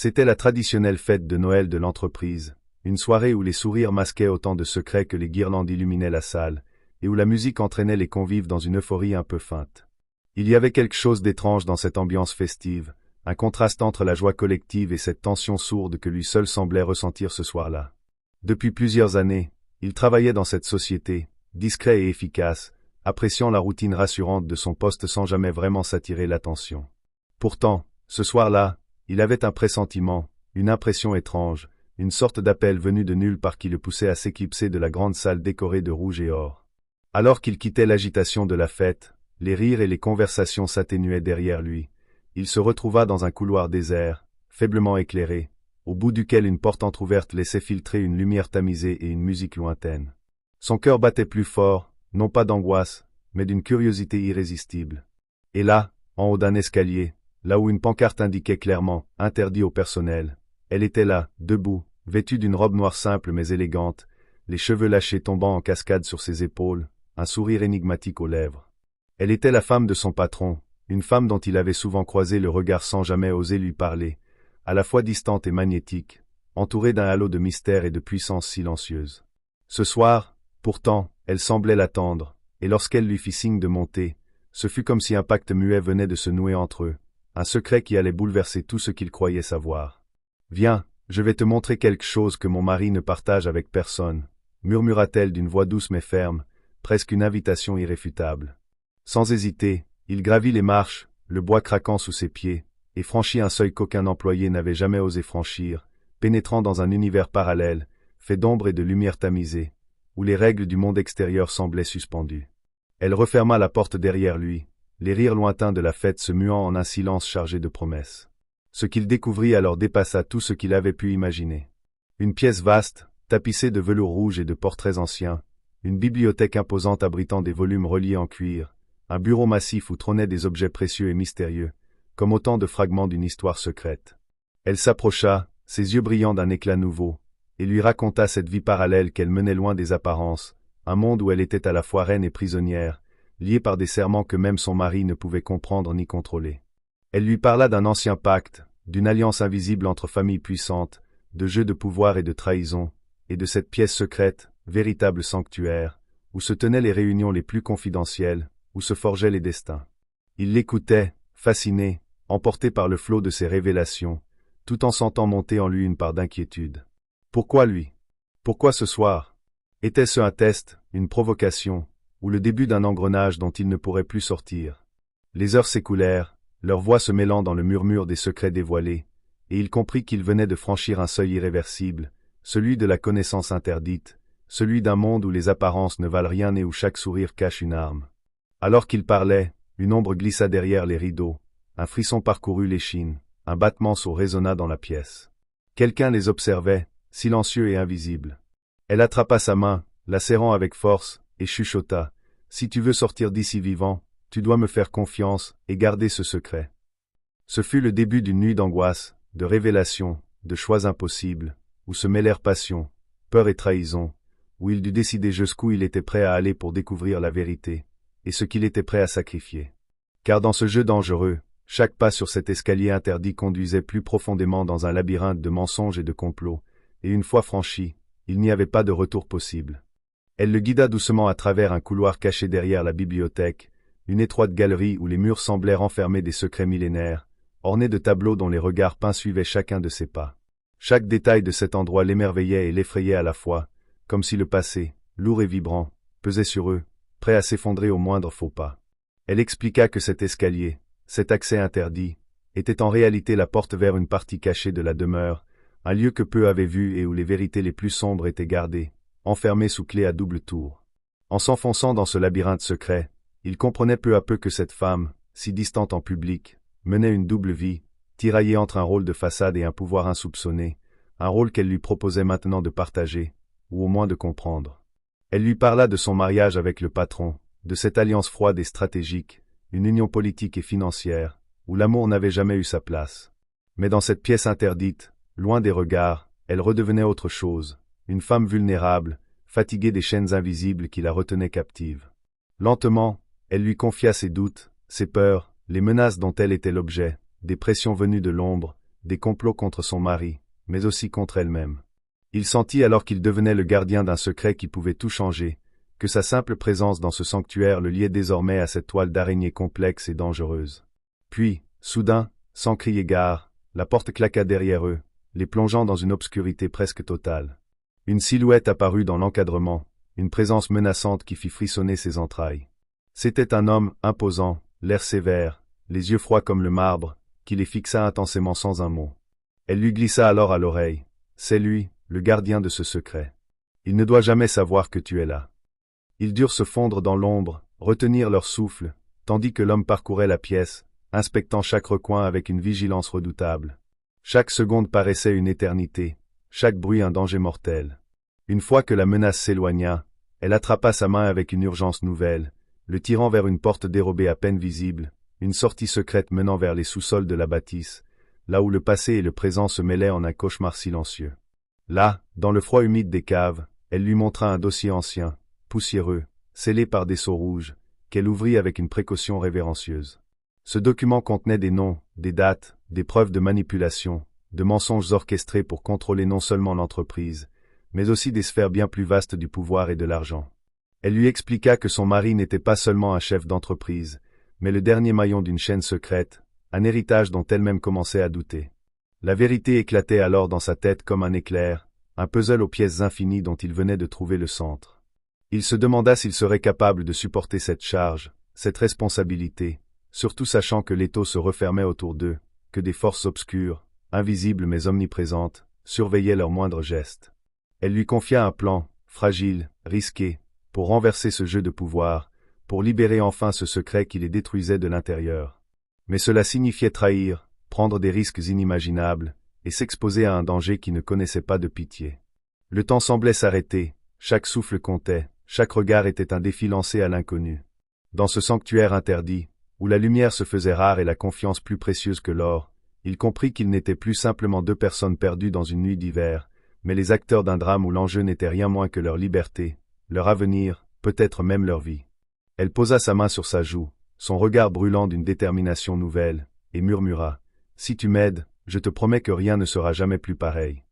C'était la traditionnelle fête de Noël de l'entreprise, une soirée où les sourires masquaient autant de secrets que les guirlandes illuminaient la salle, et où la musique entraînait les convives dans une euphorie un peu feinte. Il y avait quelque chose d'étrange dans cette ambiance festive, un contraste entre la joie collective et cette tension sourde que lui seul semblait ressentir ce soir-là. Depuis plusieurs années, il travaillait dans cette société, discret et efficace, appréciant la routine rassurante de son poste sans jamais vraiment s'attirer l'attention. Pourtant, ce soir-là, il avait un pressentiment, une impression étrange, une sorte d'appel venu de nulle part qui le poussait à s'éclipser de la grande salle décorée de rouge et or. Alors qu'il quittait l'agitation de la fête, les rires et les conversations s'atténuaient derrière lui. Il se retrouva dans un couloir désert, faiblement éclairé, au bout duquel une porte entr'ouverte laissait filtrer une lumière tamisée et une musique lointaine. Son cœur battait plus fort, non pas d'angoisse, mais d'une curiosité irrésistible. Et là, en haut d'un escalier, là où une pancarte indiquait clairement « Interdit au personnel », elle était là, debout, vêtue d'une robe noire simple mais élégante, les cheveux lâchés tombant en cascade sur ses épaules, un sourire énigmatique aux lèvres. Elle était la femme de son patron, une femme dont il avait souvent croisé le regard sans jamais oser lui parler, à la fois distante et magnétique, entourée d'un halo de mystère et de puissance silencieuse. Ce soir, pourtant, elle semblait l'attendre, et lorsqu'elle lui fit signe de monter, ce fut comme si un pacte muet venait de se nouer entre eux, un secret qui allait bouleverser tout ce qu'il croyait savoir. « Viens, je vais te montrer quelque chose que mon mari ne partage avec personne », murmura-t-elle d'une voix douce mais ferme, presque une invitation irréfutable. Sans hésiter, il gravit les marches, le bois craquant sous ses pieds, et franchit un seuil qu'aucun employé n'avait jamais osé franchir, pénétrant dans un univers parallèle, fait d'ombre et de lumière tamisée, où les règles du monde extérieur semblaient suspendues. Elle referma la porte derrière lui, les rires lointains de la fête se muant en un silence chargé de promesses. Ce qu'il découvrit alors dépassa tout ce qu'il avait pu imaginer. Une pièce vaste, tapissée de velours rouge et de portraits anciens, une bibliothèque imposante abritant des volumes reliés en cuir, un bureau massif où trônaient des objets précieux et mystérieux, comme autant de fragments d'une histoire secrète. Elle s'approcha, ses yeux brillant d'un éclat nouveau, et lui raconta cette vie parallèle qu'elle menait loin des apparences, un monde où elle était à la fois reine et prisonnière, liée par des serments que même son mari ne pouvait comprendre ni contrôler. Elle lui parla d'un ancien pacte, d'une alliance invisible entre familles puissantes, de jeux de pouvoir et de trahison, et de cette pièce secrète, véritable sanctuaire, où se tenaient les réunions les plus confidentielles, où se forgeaient les destins. Il l'écoutait, fasciné, emporté par le flot de ses révélations, tout en sentant monter en lui une part d'inquiétude. Pourquoi lui? Pourquoi ce soir? Était-ce un test, une provocation, ou le début d'un engrenage dont il ne pourrait plus sortir? Les heures s'écoulèrent, leurs voix se mêlant dans le murmure des secrets dévoilés, et il comprit qu'il venait de franchir un seuil irréversible, celui de la connaissance interdite, celui d'un monde où les apparences ne valent rien et où chaque sourire cache une arme. Alors qu'il parlait, une ombre glissa derrière les rideaux, un frisson parcourut l'échine, un battement sourd résonna dans la pièce. Quelqu'un les observait, silencieux et invisible. Elle attrapa sa main, la serrant avec force, et chuchota, « Si tu veux sortir d'ici vivant, tu dois me faire confiance et garder ce secret. » Ce fut le début d'une nuit d'angoisse, de révélations, de choix impossibles, où se mêlèrent passion, peur et trahison, où il dut décider jusqu'où il était prêt à aller pour découvrir la vérité, et ce qu'il était prêt à sacrifier. Car dans ce jeu dangereux, chaque pas sur cet escalier interdit conduisait plus profondément dans un labyrinthe de mensonges et de complots, et une fois franchi, il n'y avait pas de retour possible. Elle le guida doucement à travers un couloir caché derrière la bibliothèque, une étroite galerie où les murs semblaient renfermer des secrets millénaires, ornés de tableaux dont les regards peints suivaient chacun de ses pas. Chaque détail de cet endroit l'émerveillait et l'effrayait à la fois, comme si le passé, lourd et vibrant, pesait sur eux, prêt à s'effondrer au moindre faux pas. Elle expliqua que cet escalier, cet accès interdit, était en réalité la porte vers une partie cachée de la demeure, un lieu que peu avaient vu et où les vérités les plus sombres étaient gardées, enfermées sous clé à double tour. En s'enfonçant dans ce labyrinthe secret, il comprenait peu à peu que cette femme, si distante en public, menait une double vie, tiraillée entre un rôle de façade et un pouvoir insoupçonné, un rôle qu'elle lui proposait maintenant de partager, ou au moins de comprendre. Elle lui parla de son mariage avec le patron, de cette alliance froide et stratégique, une union politique et financière, où l'amour n'avait jamais eu sa place. Mais dans cette pièce interdite, loin des regards, elle redevenait autre chose, une femme vulnérable, fatiguée des chaînes invisibles qui la retenaient captive. Lentement, elle lui confia ses doutes, ses peurs, les menaces dont elle était l'objet, des pressions venues de l'ombre, des complots contre son mari, mais aussi contre elle-même. Il sentit alors qu'il devenait le gardien d'un secret qui pouvait tout changer, que sa simple présence dans ce sanctuaire le liait désormais à cette toile d'araignée complexe et dangereuse. Puis, soudain, sans crier gare, la porte claqua derrière eux, les plongeant dans une obscurité presque totale. Une silhouette apparut dans l'encadrement, une présence menaçante qui fit frissonner ses entrailles. C'était un homme imposant, l'air sévère, les yeux froids comme le marbre, qui les fixa intensément sans un mot. Elle lui glissa alors à l'oreille. « C'est lui, le gardien de ce secret. Il ne doit jamais savoir que tu es là. » Ils durent se fondre dans l'ombre, retenir leur souffle, tandis que l'homme parcourait la pièce, inspectant chaque recoin avec une vigilance redoutable. Chaque seconde paraissait une éternité, chaque bruit un danger mortel. Une fois que la menace s'éloigna, elle attrapa sa main avec une urgence nouvelle, le tirant vers une porte dérobée à peine visible, une sortie secrète menant vers les sous-sols de la bâtisse, là où le passé et le présent se mêlaient en un cauchemar silencieux. Là, dans le froid humide des caves, elle lui montra un dossier ancien, poussiéreux, scellé par des sceaux rouges, qu'elle ouvrit avec une précaution révérencieuse. Ce document contenait des noms, des dates, des preuves de manipulation, de mensonges orchestrés pour contrôler non seulement l'entreprise, mais aussi des sphères bien plus vastes du pouvoir et de l'argent. Elle lui expliqua que son mari n'était pas seulement un chef d'entreprise, mais le dernier maillon d'une chaîne secrète, un héritage dont elle-même commençait à douter. La vérité éclatait alors dans sa tête comme un éclair, un puzzle aux pièces infinies dont il venait de trouver le centre. Il se demanda s'il serait capable de supporter cette charge, cette responsabilité, surtout sachant que l'étau se refermait autour d'eux, que des forces obscures, invisibles mais omniprésentes, surveillaient leurs moindres gestes. Elle lui confia un plan, fragile, risqué, pour renverser ce jeu de pouvoir, pour libérer enfin ce secret qui les détruisait de l'intérieur. Mais cela signifiait trahir, prendre des risques inimaginables, et s'exposer à un danger qui ne connaissait pas de pitié. Le temps semblait s'arrêter, chaque souffle comptait, chaque regard était un défi lancé à l'inconnu. Dans ce sanctuaire interdit, où la lumière se faisait rare et la confiance plus précieuse que l'or, il comprit qu'ils n'étaient plus simplement deux personnes perdues dans une nuit d'hiver, mais les acteurs d'un drame où l'enjeu n'était rien moins que leur liberté, leur avenir, peut-être même leur vie. Elle posa sa main sur sa joue, son regard brûlant d'une détermination nouvelle, et murmura « Si tu m'aides, je te promets que rien ne sera jamais plus pareil. »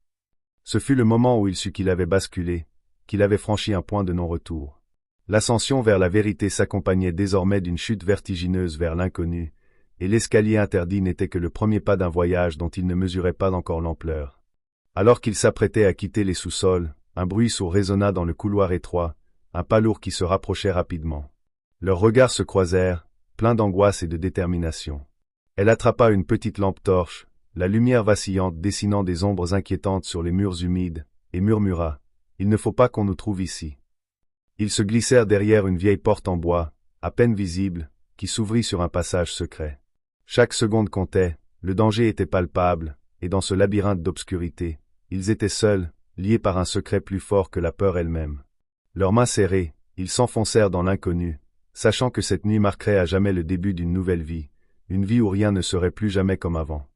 Ce fut le moment où il sut qu'il avait basculé, qu'il avait franchi un point de non-retour. L'ascension vers la vérité s'accompagnait désormais d'une chute vertigineuse vers l'inconnu, et l'escalier interdit n'était que le premier pas d'un voyage dont il ne mesurait pas encore l'ampleur. Alors qu'il s'apprêtait à quitter les sous-sols, un bruit sourd résonna dans le couloir étroit, un pas lourd qui se rapprochait rapidement. Leurs regards se croisèrent, pleins d'angoisse et de détermination. Elle attrapa une petite lampe torche, la lumière vacillante dessinant des ombres inquiétantes sur les murs humides, et murmura « Il ne faut pas qu'on nous trouve ici. » Ils se glissèrent derrière une vieille porte en bois, à peine visible, qui s'ouvrit sur un passage secret. Chaque seconde comptait, le danger était palpable, et dans ce labyrinthe d'obscurité, ils étaient seuls, liés par un secret plus fort que la peur elle-même. Leurs mains serrées, ils s'enfoncèrent dans l'inconnu, sachant que cette nuit marquerait à jamais le début d'une nouvelle vie, une vie où rien ne serait plus jamais comme avant.